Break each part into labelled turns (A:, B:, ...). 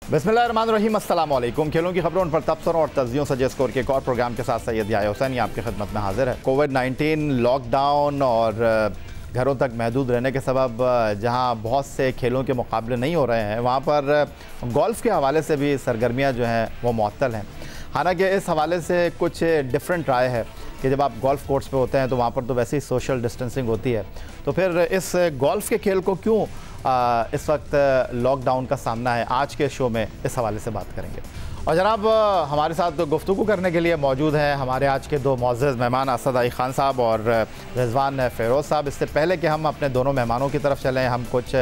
A: बिस्मिल्लाहिर्रहमानिर्रहीम, अस्सलाम वालेकुम। खेलों की खबरों पर तबसरों और तज्जियों सजे स्कोर के एक और प्रोग्राम के साथ सैयद याह्या हुसैनी आपकी खिदमत में हाजिर है। कोविड-19 लॉकडाउन और घरों तक महदूद रहने के सबब जहां बहुत से खेलों के मुकाबले नहीं हो रहे हैं, वहां पर गोल्फ़ के हवाले से भी सरगर्मियां जो हैं वो मुअत्तल हैं। हालांकि इस हवाले से कुछ डिफरेंट राय है कि जब आप गोल्फ़ कोर्स पे होते हैं तो वहाँ पर तो वैसे ही सोशल डिस्टेंसिंग होती है, तो फिर इस गोल्फ़ के खेल को क्यों इस वक्त लॉकडाउन का सामना है, आज के शो में इस हवाले से बात करेंगे। और जनाब हमारे साथ गुफ्तगू करने के लिए मौजूद हैं हमारे आज के दो मुअज़्ज़ज़ मेहमान असद आई ख़ान साहब और रिज़वान फ़िरोज़ साहब। इससे पहले कि हम अपने दोनों मेहमानों की तरफ चलें, हम कुछ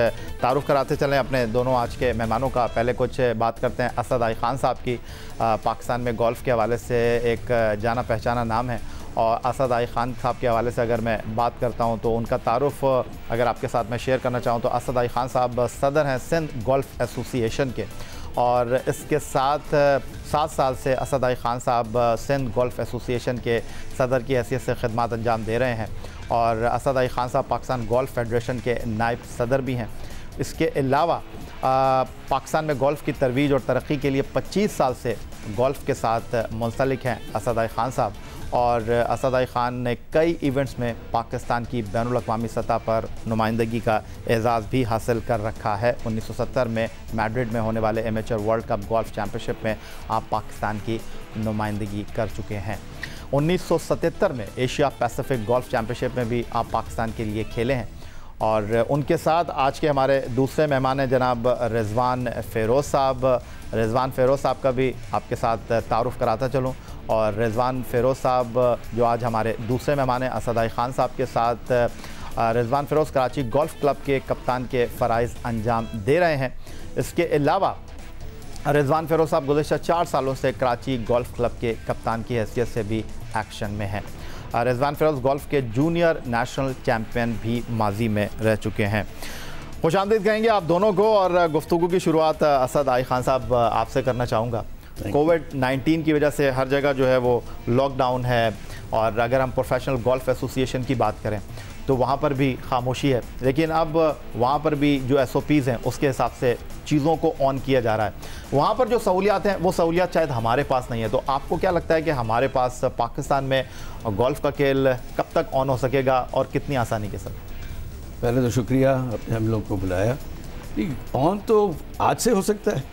A: तारुफ़ कराते चलें अपने दोनों आज के मेहमानों का। पहले कुछ बात करते हैं असद आई ख़ान साहब की। पाकिस्तान में गोल्फ़ के हवाले से एक जाना पहचाना नाम है, और असद आई ख़ान साहब के हवाले से अगर मैं बात करता हूं तो उनका तारुफ़ अगर आपके साथ मैं शेयर करना चाहूं तो असद आई ख़ान साहब सदर हैं सिंध गोल्फ़ एसोसिएशन के, और इसके साथ 7 साल से असद आई ख़ान साहब सिंध गोल्फ़ एसोसिएशन के सदर की हैसियत से खिदमत अंजाम दे रहे हैं। और असद आई ख़ान साहब पाकिस्तान गोल्फ़ फेडरेशन के नायब सदर भी हैं। इसके अलावा पाकिस्तान में गोल्फ़ की तरवीज और तरक्की के लिए 25 साल से गोल्फ़ के साथ मुंसलिक हैं असद आई ख़ान साहब। और असद आई ख़ान ने कई इवेंट्स में पाकिस्तान की बैनुल अक़वामी सतह पर नुमाइंदगी का एज़ाज़ भी हासिल कर रखा है। 1970 में मैड्रिड में होने वाले amateur world cup golf championship में आप पाकिस्तान की नुमाइंदगी कर चुके हैं। 1977 में एशिया पैसिफिक गोल्फ़ चैम्पियनशिप में भी आप पाकिस्तान के लिए खेले हैं। और उनके साथ आज के हमारे दूसरे मेहमान हैं जनाब रिज़वान फ़िरोज़ साहब। रिज़वान फ़िरोज़ साहब का भी आपके साथ तारुफ़ कराता चलूँ। और रिज़वान फ़िरोज़ साहब जो आज हमारे दूसरे मेहमान हैं असद आई ख़ान साहब के साथ, रिज़वान फ़िरोज़ कराची गोल्फ़ क्लब के कप्तान के फ़राइज़ अंजाम दे रहे हैं। इसके अलावा रिज़वान फ़िरोज़ साहब गुज़िश्ता 4 सालों से कराची गोल्फ़ क्लब के कप्तान की हैसियत से भी एक्शन में हैं। रिज़वान फ़िरोज़ गोल्फ़ के जूनियर नेशनल चैम्पियन भी माजी में रह चुके हैं। खुशामदीद कहेंगे आप दोनों को। और गुफ्तगू की शुरुआत असद आई ख़ान साहब आपसे करना चाहूँगा। कोविड-19 की वजह से हर जगह जो है वो लॉकडाउन है, और अगर हम प्रोफेशनल गोल्फ़ एसोसिएशन की बात करें तो वहाँ पर भी खामोशी है, लेकिन अब वहाँ पर भी जो SOPs हैं उसके हिसाब से चीज़ों को ऑन किया जा रहा है। वहाँ पर जो सहूलियात हैं वो सहूलियात शायद हमारे पास नहीं है। तो आपको क्या लगता है कि हमारे पास पाकिस्तान में गोल्फ़ का खेल कब तक ऑन हो सकेगा और कितनी आसानी के साथ?
B: पहले तो शुक्रिया हम लोग को बुलाया। ऑन तो आज से हो सकता है,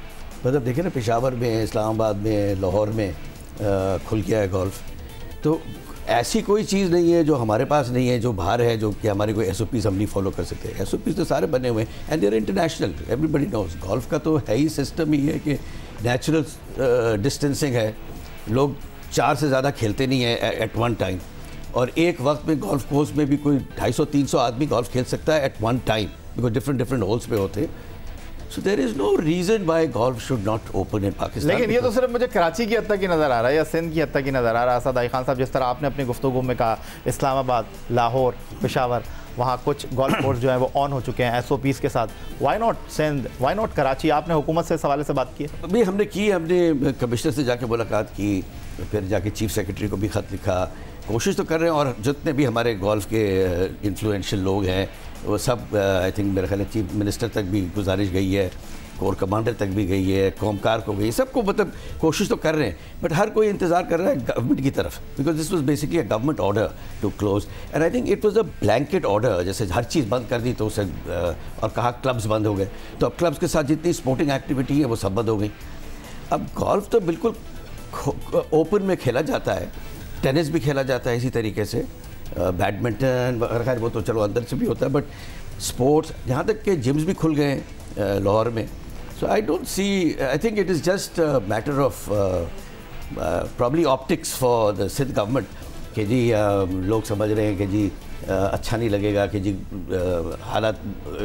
B: मतलब देखिए ना, पेशावर में, इस्लामाबाद में, लाहौर में खुल गया है गोल्फ़। तो ऐसी कोई चीज़ नहीं है जो हमारे पास नहीं है, जो बाहर है, जो कि हमारे कोई SOPs हम नहीं फॉलो कर सकते। SOPs तो सारे बने हुए हैं and there international, everybody knows. Golf का तो है ही सिस्टम ही है कि नेचुरल डिस्टेंसिंग है। लोग 4 से ज़्यादा खेलते नहीं है एट वन टाइम, और एक वक्त में गोल्फ़ कोर्स में भी कोई 250-300 आदमी गोल्फ़ खेल सकता है at one time, because different holes पे होते हैं। So there is no reason why golf should not open in Pakistan.
A: लेकिन ये तो सिर्फ मुझे कराची की हद तक ही नज़र आ रहा है या सिंध की हद तक ही नज़र आ रहा है। असद आई ख़ान साहब, जिस तरह आपने अपनी गुफ्तगू में कहा, इस्लामाबाद, लाहौर, पेशावर, वहाँ कुछ गोल्फ कोर्स जो हैं वो ऑन हो चुके हैं SOPs के साथ। Why not Sindh, why not Karachi? आपने हुकूमत से इस हवाले से बात की?
B: अभी हमने कमिश्नर से जाके मुलाकात की, फिर जाके चीफ सेक्रेटरी को भी ख़त लिखा। कोशिश तो कर रहे हैं, और जितने भी हमारे गोल्फ़ के इन्फ्लुएंशियल लोग हैं वो सब, आई थिंक मेरे ख्याल है चीफ मिनिस्टर तक भी गुजारिश गई है, कोर कमांडर तक भी गई है, कौमकार को गई, सबको मतलब कोशिश तो कर रहे हैं। बट हर कोई इंतज़ार कर रहा है गवर्नमेंट की तरफ, because this was basically a government order to close, and I think it was a blanket order. जैसे हर चीज़ बंद कर दी तो उसे और कहा क्लब्स बंद हो गए, तो अब क्लब्स के साथ जितनी स्पोर्टिंग एक्टिविटी है वो सब बंद हो गई। अब गोल्फ़ तो बिल्कुल ओपन में खेला जाता है, टेनिस भी खेला जाता है इसी तरीके से, बैडमिंटन वगैरह वो तो चलो अंदर से भी होता है, बट स्पोर्ट्स, यहाँ तक के जिम्स भी खुल गए हैं लाहौर में। So I don't see, I think it is just matter of probably optics for the Sindh government कि जी लोग समझ रहे हैं कि जी अच्छा नहीं लगेगा कि जी हालात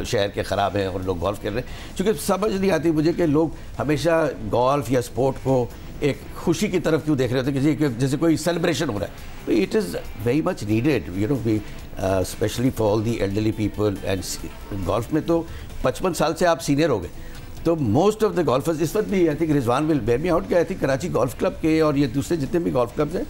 B: शहर के ख़राब हैं और लोग गोल्फ़ खेल रहे हैं। क्योंकि समझ नहीं आती मुझे कि लोग हमेशा गोल्फ़ या स्पोर्ट को एक खुशी की तरफ क्यों देख रहे होते हैं कि जैसे कोई सेलिब्रेशन हो रहा है। तो it is very much needed, you know, we specially for all the elderly people. And golf में तो 55 साल से आप सीनियर हो गए, तो मोस्ट ऑफ द गोल्फर्स इस वक्त भी, I think Rizwan will bear me out, कि I think Karachi golf club के और ये दूसरे जितने भी गोल्फ़ क्लब्स हैं,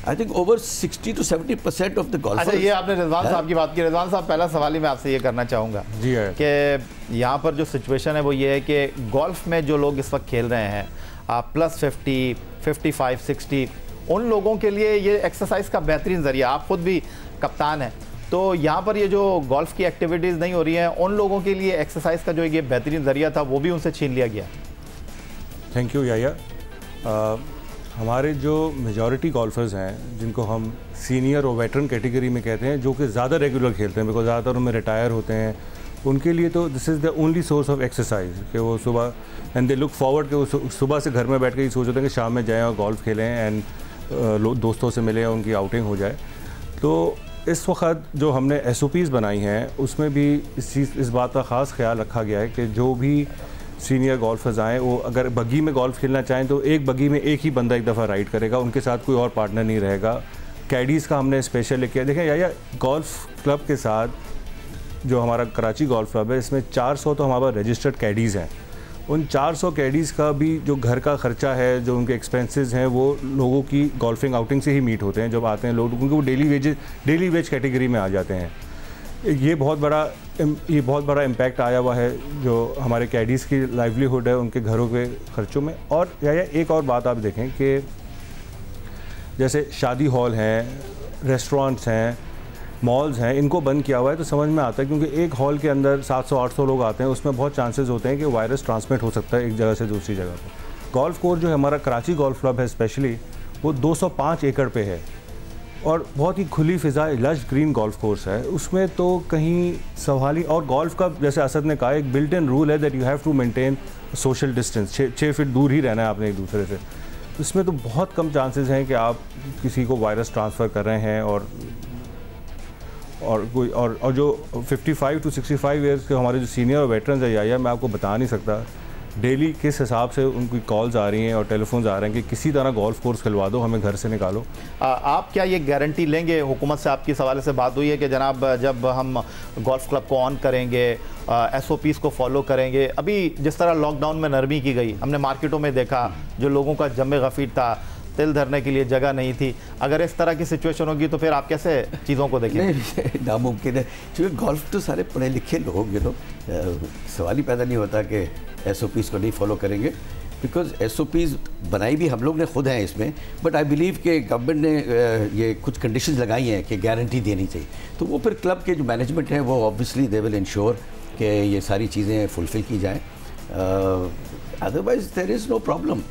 B: I think over 60 to 70% of the golfers.
A: अच्छा, ये आपने रिजवान साहब की बात की। रिजवान साहब, पहला सवाल ही मैं आपसे ये करना चाहूँगा
C: जी
A: कि यहाँ पर जो सिचुएशन है वो ये है कि गोल्फ में जो लोग इस वक्त खेल रहे हैं +50, 55, 60, उन लोगों के लिए ये एक्सरसाइज का बेहतरीन ज़रिया, आप खुद भी कप्तान हैं, तो यहाँ पर ये जो गोल्फ की एक्टिविटीज़ नहीं हो रही हैं उन लोगों के लिए एक्सरसाइज का जो ये बेहतरीन ज़रिया था वो भी उनसे छीन लिया गया।
C: थैंक यू याया। हमारे जो मेजॉरिटी गोल्फर्स हैं जिनको हम सीनियर और वेटरन कैटेगरी में कहते हैं, जो कि ज़्यादा रेगुलर खेलते हैं, बिकॉज ज़्यादातर उनमें रिटायर होते हैं, उनके लिए तो this is the only source of exercise कि वो सुबह एंड दे लुक फॉरवर्ड कि वो सुबह से घर में बैठ के ही सोच होते हैं कि शाम में जाएँ और गोल्फ खेलें एंड दोस्तों से मिलें, उनकी आउटिंग हो जाए। तो इस वक्त जो हमने SOPs बनाई हैं उसमें भी इस बात का ख़ास ख्याल रखा गया है कि जो भी सीनियर गोल्फर्स आएँ वो अगर बग्गी में गोल्फ खेलना चाहें तो एक बग्गी में एक ही बंदा एक दफ़ा राइड करेगा, उनके साथ कोई और पार्टनर नहीं रहेगा। कैडीज़ का हमने स्पेशल किया। देखें या गोल्फ क्लब के साथ जो हमारा कराची गोल्फ क्लब है, इसमें 400 तो हमारे रजिस्टर्ड कैडीज़ हैं। उन 400 कैडीज़ का भी जो घर का ख़र्चा है, जो उनके एक्सपेंसेस हैं, वो लोगों की गोल्फिंग आउटिंग से ही मीट होते हैं जब आते हैं लोग, क्योंकि वो डेली वेज कैटेगरी में आ जाते हैं। ये बहुत बड़ा इम्पैक्ट आया हुआ है जो हमारे कैडीज़ की लाइवलीहुड है, उनके घरों के ख़र्चों में। और या एक और बात आप देखें कि जैसे शादी हॉल हैं, रेस्टोरेंट्स हैं, मॉल्स हैं, इनको बंद किया हुआ है तो समझ में आता है, क्योंकि एक हॉल के अंदर 700-800 लोग आते हैं, उसमें बहुत चांसेस होते हैं कि वायरस ट्रांसमिट हो सकता है एक जगह से दूसरी जगह पर। गोल्फ कोर्स जो है हमारा कराची गोल्फ क्लब है स्पेशली, वो 205 एकड़ पे है और बहुत ही खुली फ़िज़ा लश ग्रीन गोल्फ कोर्स है। उसमें तो कहीं सवाल ही, और गोल्फ का जैसे असद ने कहा एक बिल्ट इन रूल है that you have to maintain social distance, 6 feet दूर ही रहना है आपने एक दूसरे से। इसमें तो बहुत कम चांसेस हैं कि आप किसी को वायरस ट्रांसफ़र कर रहे हैं। और जो 55 to 65 ईयर्स के हमारे जो सीनियर और वेटरन्स है या मैं आपको बता नहीं सकता डेली किस हिसाब से उनकी कॉल्स आ रही हैं और टेलीफोन्स आ रहे हैं कि किसी तरह गोल्फ कोर्स खिलवा दो, हमें घर से निकालो।
A: आप क्या ये गारंटी लेंगे, हुकूमत से आपकी सवाल से बात हुई है कि जनाब जब हम गोल्फ क्लब को ऑन करेंगे, SOPs को फॉलो करेंगे, अभी जिस तरह लॉकडाउन में नरमी की गई, हमने मार्केटों में देखा जो लोगों का जमे गफीर था, तिल धरने के लिए जगह नहीं थी, अगर इस तरह की सिचुएशन होगी तो फिर आप कैसे चीज़ों को देखेंगे?
B: नामुमकिन है, क्योंकि गोल्फ तो सारे पढ़े लिखे लोग सवाल ही पैदा नहीं होता कि SOPs को नहीं फॉलो करेंगे, बिकॉज SOPs बनाई भी हम लोग ने खुद हैं इसमें, बट आई बिलीव कि गवर्नमेंट ने ये कुछ कंडीशंस लगाई हैं कि गारंटी देनी चाहिए, तो वो फिर क्लब के जो मैनेजमेंट है वो ऑब्वियसली दे विल इंश्योर कि ये सारी चीज़ें फुलफ़िल की जाएँ, otherwise there is no problem.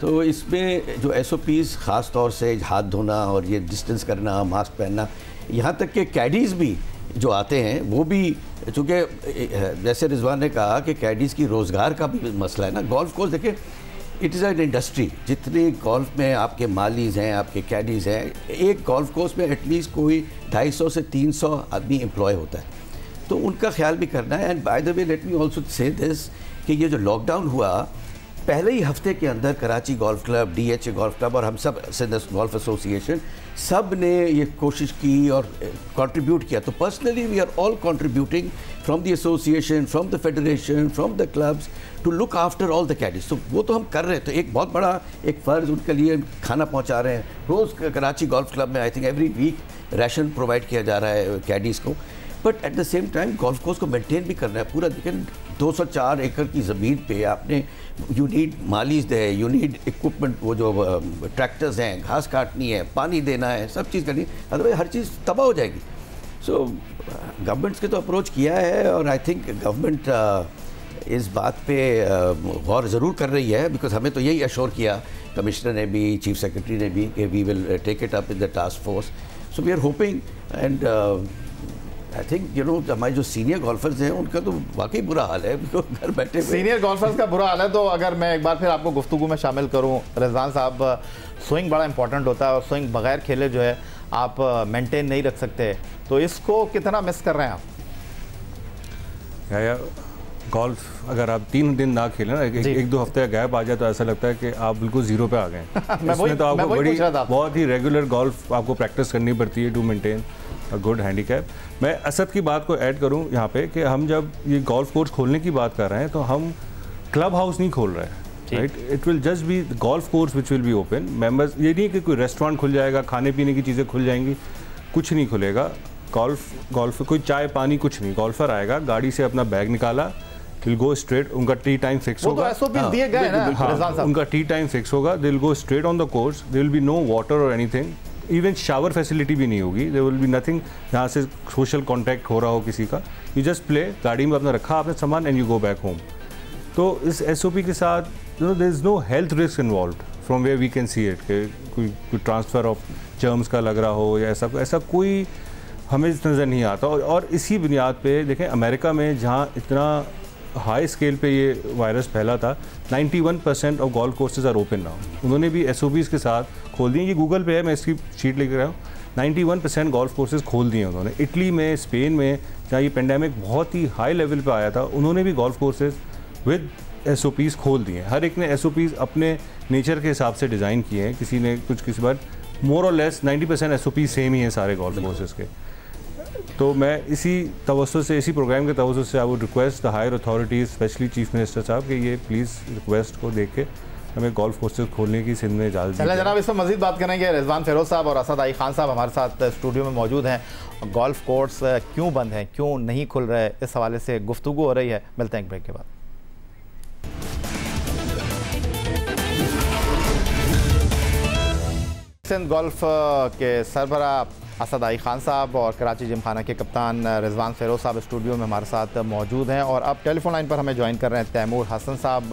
B: तो इसमें जो SOPs ख़ास तौर से हाथ धोना और ये डिस्टेंस करना, मास्क पहनना, यहाँ तक कि कैडीज़ भी जो आते हैं वो भी, चूँकि जैसे रिजवान ने कहा कि कैडीज़ की रोज़गार का भी मसला है ना। गोल्फ कोर्स देखिए इट इज़ एन इंडस्ट्री, जितने गोल्फ में आपके मालीज़ हैं, आपके कैडीज़ हैं, एक गोल्फ कोर्स में एटलीस्ट कोई 250 से 300 आदमी एम्प्लॉय होता है, तो उनका ख्याल भी करना है। And by the way let me also say this कि ये जो लॉकडाउन हुआ, पहले ही हफ्ते के अंदर Karachi golf club, DHA golf club और हम सब सिंध गोल्फ एसोसिएशन सब ने ये कोशिश की और कंट्रीब्यूट किया। तो personally we are all contributing from the association, from the federation, from the clubs to look after all the caddies. तो वो तो हम कर रहे हैं, तो एक बहुत बड़ा एक फ़र्ज़ उनके लिए खाना पहुंचा रहे हैं। रोज़ कराची गोल्फ क्लब में I think every week ration provide किया जा रहा है कैडीज़ को, but at the same time golf course को मेंटेन भी करना है पूरा। देखिए 204 एकड़ की ज़मीन पे आपने यू नीड मालीज़ है, यू नीड इक्विपमेंट, वो जो ट्रैक्टर्स हैं, घास काटनी है, पानी देना है, सब चीज़ करनी है, अदरवाइज हर चीज़ तबाह हो जाएगी। सो गवर्नमेंट्स के तो अप्रोच किया है और आई थिंक गवर्नमेंट इस बात पे गौर ज़रूर कर रही है, बिकॉज हमें तो यही अश्योर किया कमिश्नर ने भी, चीफ सेक्रेटरी ने भी, कि we will take it up in the task force. So we are hoping and I think हमारे जो सीनियर गोल्फर्स हैं उनका तो वाकई बुरा हाल है, घर बैठे
A: सीनियर गोल्फर्स का बुरा हाल है। तो अगर मैं एक बार फिर आपको गुफ्तगू में शामिल करूं, रिजवान साहब, स्विंग बड़ा इंपॉर्टेंट होता है और स्विंग बगैर खेले जो है आप मेंटेन नहीं रख सकते, तो इसको कितना मिस कर रहे हैं आप?
C: या गोल्फ अगर आप 3 दिन ना खेलें ना, एक 2 हफ्ते का गैप आ जाए तो ऐसा लगता है कि आप बिल्कुल ज़ीरो पे आ गए। इसमें तो आपको बड़ी बहुत ही रेगुलर गोल्फ आपको प्रैक्टिस करनी पड़ती है to maintain a good handicap. मैं असद की बात को ऐड करूं यहाँ पे कि हम जब ये गोल्फ कोर्स खोलने की बात कर रहे हैं तो हम क्लब हाउस नहीं खोल रहे हैं, right. It will just be golf course which will be open. Members, ये नहीं कि कोई रेस्टोरेंट खुल जाएगा, खाने पीने की चीज़ें खुल जाएंगी, कुछ नहीं खुलेगा. गोल्फ कोई चाय पानी कुछ नहीं. गोल्फर आएगा, गाड़ी से अपना बैग निकाला, विल गो स्ट्रेट. उनका टी टाइम फिक्स होगा.
A: दिए गए ना,
C: उनका टी टाइम फिक्स होगा. They will go straight on the course. There will be no water और एनीथिंग. इवन शावर फैसिलिटी भी नहीं होगी. देयर विल बी नथिंग जहाँ से सोशल कॉन्टैक्ट हो रहा हो किसी का. यू जस्ट प्ले, गाड़ी में अपना रखा आपने सामान and you go back home. तो इस SOP के साथ there is no health risk involve from where we can see it. कोई ट्रांसफ़र ऑफ जर्म्स का लग रहा हो या ऐसा कोई हमें नज़र नहीं आता. और इसी बुनियाद पे देखें, अमेरिका में जहाँ इतना हाई स्केल पे ये वायरस फैला था, 91% of golf courses are open now. उन्होंने भी SOPs के साथ खोल दिए. ये गूगल पे है, मैं इसकी शीट लेकर आया हूँ. 91% गोल्फ कोर्सेज खोल दिए उन्होंने. इटली में, स्पेन में, जहाँ ये पेंडेमिक बहुत ही हाई लेवल पे आया था, उन्होंने भी गोल्फ कोर्सेज विद SOPs खोल दिए. हर एक ने SOPs अपने नेचर के हिसाब से डिज़ाइन किए हैं. किसी ने कुछ, किसी बार मोर और लेस 90% SOPs सेम ही हैं सारे गोल्फ कोर्सेज के. तो मैं इसी तवज्जो से, इसी प्रोग्राम के तवज्जो से I would request the higher authorities, specially chief minister साहब, कि ये प्लीज़ रिक्वेस्ट को देख के हमें गोल्फ कोर्सेज खोलने की सिंध में इजाज़त.
A: चलें जनाब, इस पर मज़ीद बात करेंगे. रिजवान फ़िरोज़ साहब और असद आई खान साहब हमारे साथ स्टूडियो में मौजूद हैं. गोल्फ कोर्स क्यों बंद हैं, क्यों नहीं खुल रहे, इस हवाले से गुफ्तगू हो रही है. मिलते हैं एक ब्रेक के बाद. सिंध गोल्फ के सरबराह असद आई खान साहब और कराची जिमखाना के कप्तान रिजवान फ़िरोज़ साहब स्टूडियो में हमारे साथ मौजूद हैं. और अब टेलीफोन लाइन पर हमें ज्वाइन कर रहे हैं तैमूर हसन साहब.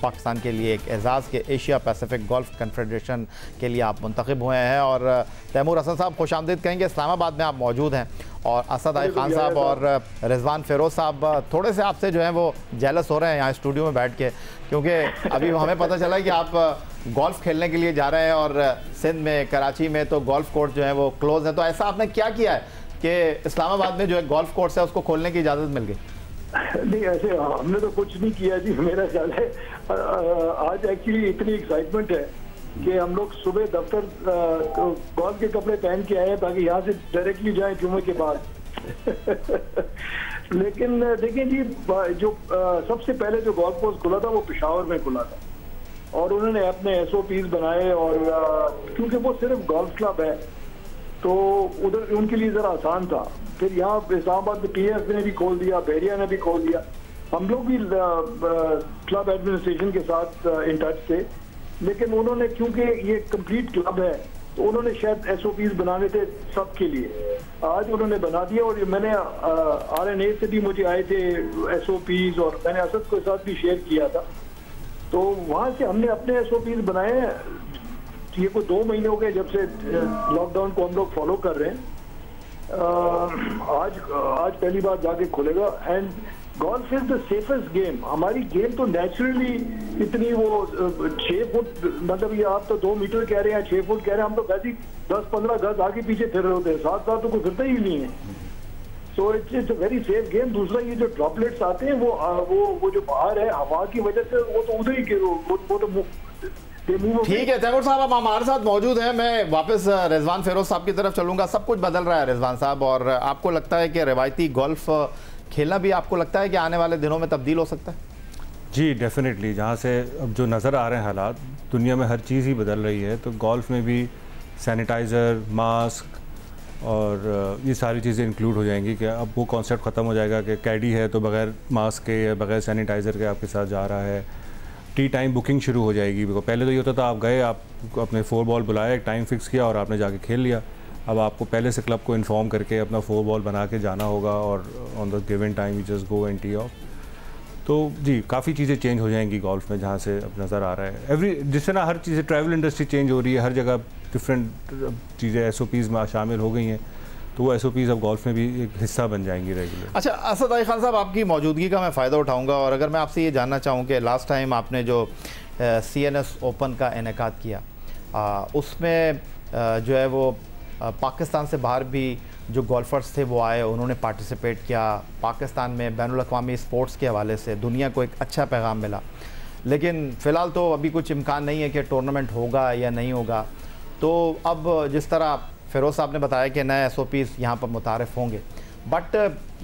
A: पाकिस्तान के लिए एक एजाज़ के एशिया पैसिफिक गोल्फ कन्फेडरेशन के लिए आप मुंतखब हुए हैं. और तैमूर हसन साहब, खुशामदीद कहेंगे. इस्लामाबाद में आप मौजूद हैं. और असद आई खान साहब और रिजवान फ़िरोज़ साहब थोड़े से आपसे जो है वो जेलस हो रहे हैं यहाँ स्टूडियो में बैठ के, क्योंकि अभी हमें पता चला है कि आप गोल्फ खेलने के लिए जा रहे हैं और सिंध में, कराची में तो गोल्फ कोर्स जो है वो क्लोज है. तो ऐसा आपने क्या किया है कि इस्लामाबाद में जो है गोल्फ कोर्स है उसको खोलने की इजाज़त मिल गई?
D: नहीं, ऐसे हमने तो कुछ नहीं किया जी. मेरा ख्याल है आज एक्चुअली इतनी एक्साइटमेंट है कि हम लोग सुबह दफ्तर गोल्फ के कपड़े पहन के आए हैं ताकि यहाँ से डायरेक्टली जाएं जुम्मे के बाद. लेकिन देखिए जी, जो सबसे पहले जो गोल्फ कोर्स खुला था वो पेशावर में खुला था और उन्होंने अपने SOPs बनाए. और क्योंकि वो सिर्फ गोल्फ क्लब है तो उधर उनके लिए ज़रा आसान था. फिर यहाँ इस्लामाबाद में PS ने भी खोल दिया, बहरिया ने भी खोल दिया. हम लोग भी क्लब एडमिनिस्ट्रेशन के साथ इन टच थे, लेकिन उन्होंने, क्योंकि ये कंप्लीट क्लब है तो उन्होंने शायद SOPs बनाने थे सबके लिए. आज उन्होंने बना दिया. और मैंने RNA से भी मुझे आए थे SOPs और मैंने असद के साथ भी शेयर किया था. तो वहाँ से हमने अपने SOPs बनाए. ये कोई 2 महीने हो गए जब से लॉकडाउन को हम लोग फॉलो कर रहे हैं. आज पहली बार जाके खुलेगा. And golf is the safest game. हमारी गेम तो नेचुरली इतनी वो 6 फुट, मतलब ये आप तो 2 मीटर कह रहे हैं, 6 फुट कह रहे हैं, हम तो वैसे ही 10-15 गज आगे पीछे फिर रहे होते हैं. 7 तो कोई फिरता ही नहीं है. So it's a very safe game. दूसरा, ये जो ड्रॉपलेट्स आते हैं वो जो बाहर है हवा की वजह से, वो तो उधर ही वो तो
A: ठीक है. तैमूर साहब, आप हमारे साथ मौजूद हैं. मैं वापस रिजवान फ़िरोज़ साहब की तरफ चलूंगा. सब कुछ बदल रहा है रिजवान साहब, और आपको लगता है कि रिवायती गोल्फ खेलना भी आपको लगता है कि आने वाले दिनों में तब्दील हो सकता है?
C: जी डेफिनेटली. जहाँ से अब जो नज़र आ रहे हैं हालात, दुनिया में हर चीज़ ही बदल रही है. तो गोल्फ में भी सैनिटाइज़र, मास्क और ये सारी चीज़ें इंक्लूड हो जाएंगी. कि अब वो कॉन्सेप्ट ख़त्म हो जाएगा कि कैडी है तो बगैर मास्क के या बगैर सैनिटाइज़र के आपके साथ जा रहा है. टी टाइम बुकिंग शुरू हो जाएगी. पहले तो ये होता था, आप गए, आप अपने 4 बॉल बुलाया, एक टाइम फिक्स किया और आपने जाके खेल लिया. अब आपको पहले से क्लब को इन्फॉर्म करके अपना 4 बॉल बना के जाना होगा और on the given time you just go and T of. तो जी काफ़ी चीज़ें चेंज हो जाएंगी गोल्फ में, जहाँ से अब नज़र आ रहा है. जिस तरह हर चीज़ें, ट्रैवल इंडस्ट्री चेंज हो रही है, हर जगह डिफरेंट चीज़ें SOPs में शामिल हो गई हैं. तो वो SOPs अब गोल्फ में भी एक हिस्सा बन जाएंगी रेगुलर.
A: अच्छा, असद आई खान साहब, आपकी मौजूदगी का मैं फ़ायदा उठाऊँगा और अगर मैं आपसे ये जानना चाहूँ कि लास्ट टाइम आपने जो CNS ओपन का इनेकाद किया, उसमें जो है वो पाकिस्तान से बाहर भी जो गोल्फर्स थे वो आए, उन्होंने पार्टिसिपेट किया. पाकिस्तान में बैनुल-अक़वामी स्पोर्ट्स के हवाले से दुनिया को एक अच्छा पैगाम मिला. लेकिन फ़िलहाल तो अभी कुछ इम्कान नहीं है कि टूर्नामेंट होगा या नहीं होगा. तो अब जिस तरह फ़िरोज़ साहब ने बताया कि नए SOPs यहाँ पर मुतारिफ़ होंगे, बट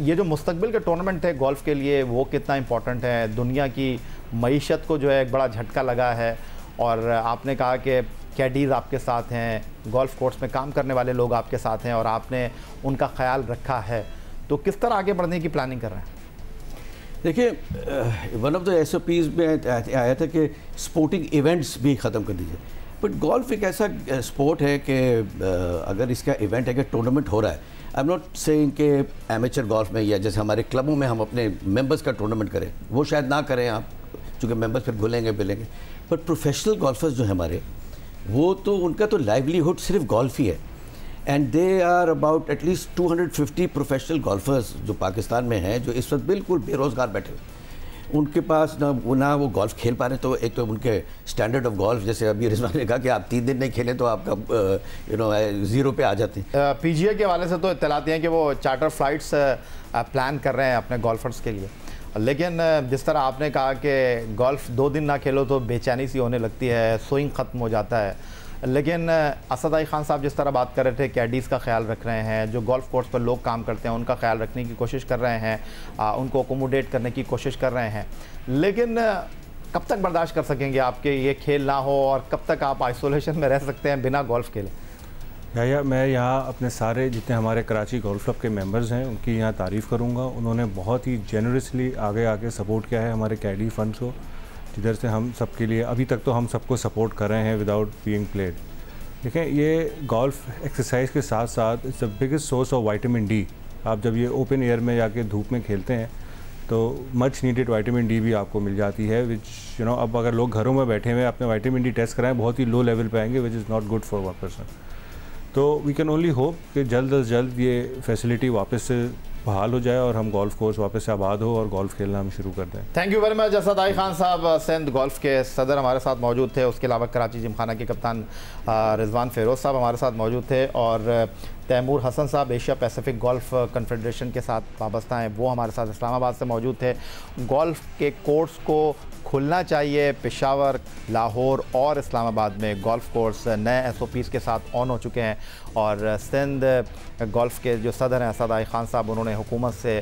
A: ये जो मुस्तकबिल के टूर्नामेंट थे गोल्फ़ के लिए, वो कितना इंपॉर्टेंट है? दुनिया की मईशत को जो है एक बड़ा झटका लगा है, और आपने कहा कि कैडीज़ आपके साथ हैं, गोल्फ कोर्स में काम करने वाले लोग आपके साथ हैं और आपने उनका ख्याल रखा है, तो किस तरह आगे बढ़ने की प्लानिंग कर रहे हैं?
B: देखिए, वन ऑफ द SOPs में आया था कि स्पोर्टिंग इवेंट्स भी ख़त्म कर दीजिए, बट गोल्फ एक ऐसा स्पोर्ट है कि अगर इसका इवेंट है कि टूर्नामेंट हो रहा है, आई एम नॉट सेइंग कि एमेचर गोल्फ में या जैसे हमारे क्लबों में हम अपने मेंबर्स का टूर्नामेंट करें, वो शायद ना करें आप, चूँकि मेंबर्स फिर भूलेंगे बिलेंगे, बट प्रोफेशनल गोल्फर्स जो हैं हमारे, वो तो उनका तो लाइवलीहुड सिर्फ गोल्फ ही है, and they are about at least 250 professional golfers जो पाकिस्तान में हैं, जो इस वक्त बिल्कुल बेरोज़गार बैठे हुए, उनके पास ना वो गोल्फ खेल पा रहे। तो एक तो उनके स्टैंडर्ड ऑफ गोल्फ, जैसे अभी रिजवान ने कहा कि आप 3 दिन नहीं खेलें तो आपका ज़ीरो पे आ जाते हैं।
A: PGA के हवाले से तो इत्तलाती हैं कि वो चार्टर फ्लाइट्स प्लान कर रहे हैं अपने गोल्फर्स के लिए, लेकिन जिस तरह आपने कहा कि गोल्फ 2 दिन ना खेलो तो बेचैनी सी होने लगती है, स्विंग ख़त्म हो जाता है, लेकिन असद अली खान साहब जिस तरह बात कर रहे थे, कैडीज़ का ख्याल रख रहे हैं, जो गोल्फ कोर्स पर लोग काम करते हैं उनका ख्याल रखने की कोशिश कर रहे हैं, उनको अकोमोडेट करने की कोशिश कर रहे हैं, लेकिन कब तक बर्दाश्त कर सकेंगे आपके ये खेल ना हो, और कब तक आप आइसोलेशन में रह सकते हैं बिना गोल्फ खेले?
C: या मैं यहाँ अपने सारे जितने हमारे कराची गोल्फ क्लब के मेंबर्स हैं उनकी यहाँ तारीफ़ करूँगा। उन्होंने बहुत ही जेनरसली आगे आके सपोर्ट किया है हमारे कैडी फंड्स को, जिधर से हम सबके लिए अभी तक तो हम सबको सपोर्ट कर रहे हैं विदाउट बीइंग प्लेड। देखें, ये गोल्फ एक्सरसाइज के साथ साथ it's the biggest source of vitamin D. आप जब ये ओपन एयर में जाके धूप में खेलते हैं तो मच नीडेड विटामिन डी भी आपको मिल जाती है, विच अब अगर लोग घरों में बैठे हुए अपने विटामिन डी टेस्ट कराएं, बहुत ही लो लेवल पे आएंगे, which is not good for one person. तो वी कैन ओनली होप कि जल्द अज जल्द ये फैसिलिटी वापस से बहाल हो जाए और हम गोल्फ कोर्स वापस से आबाद हो और गोल्फ खेलना हम शुरू कर दें।
A: Thank you very much. Asad Ali Khan साहब सिंध गोल्फ के सदर हमारे साथ मौजूद थे, उसके अलावा कराची जिमखाना के कप्तान रिजवान फेरोज़ साहब हमारे साथ मौजूद थे, और तैमूर हसन साहब एशिया पैसिफिक गोल्फ कन्फेडरेशन के साथ वाबस्ता हैं, वो हमारे साथ इस्लामाबाद से मौजूद थे। गोल्फ के कोर्स को खुलना चाहिए, पेशावर, लाहौर और इस्लामाबाद में गोल्फ कोर्स नए SOPs के साथ ऑन हो चुके हैं, और सिंध गोल्फ के जो सदर हैं असद अली खान साहब, उन्होंने हुकूमत से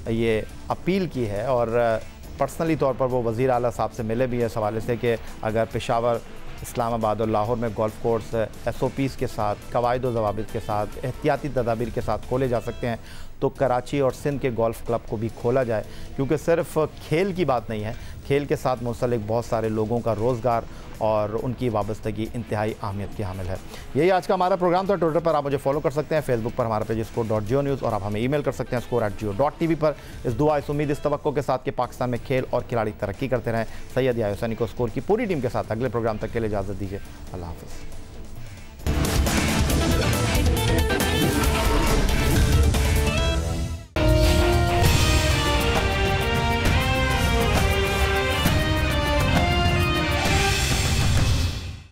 A: ये अपील की है, और पर्सनली तौर पर वो वज़ीर आला साहब से मिले भी है इस हवाले से कि अगर पेशावर, इस्लामाबाद और लाहौर में गोल्फ कोर्स SOPs के साथ, कवायद व ज़वाबित के साथ, एहतियाती तदाबीर के साथ खोले जा सकते हैं, तो कराची और सिंध के गोल्फ क्लब को भी खोला जाए, क्योंकि सिर्फ खेल की बात नहीं है, खेल के साथ मुंसलिक बहुत सारे लोगों का रोज़गार और उनकी वाबस्तगी इंतहाई अहमियत की हामिल है। यही आज का हमारा प्रोग्राम था। ट्विटर पर आप मुझे फॉलो कर सकते हैं, फेसबुक पर हमारा पेज score.geo न्यूज़, और आप हमें ईमेल कर सकते हैं score@geo.tv पर। इस दुआ, इस उम्मीद, इस तवक्को के साथ कि पाकिस्तान में खेल और खिलाड़ी तरक्की करते रहें। सैयद याहिया हुसैनी को स्कोर की पूरी टीम के साथ अगले प्रोग्राम तक के लिए इजाज़त दीजिए। अल्लाह हाफ़िज़।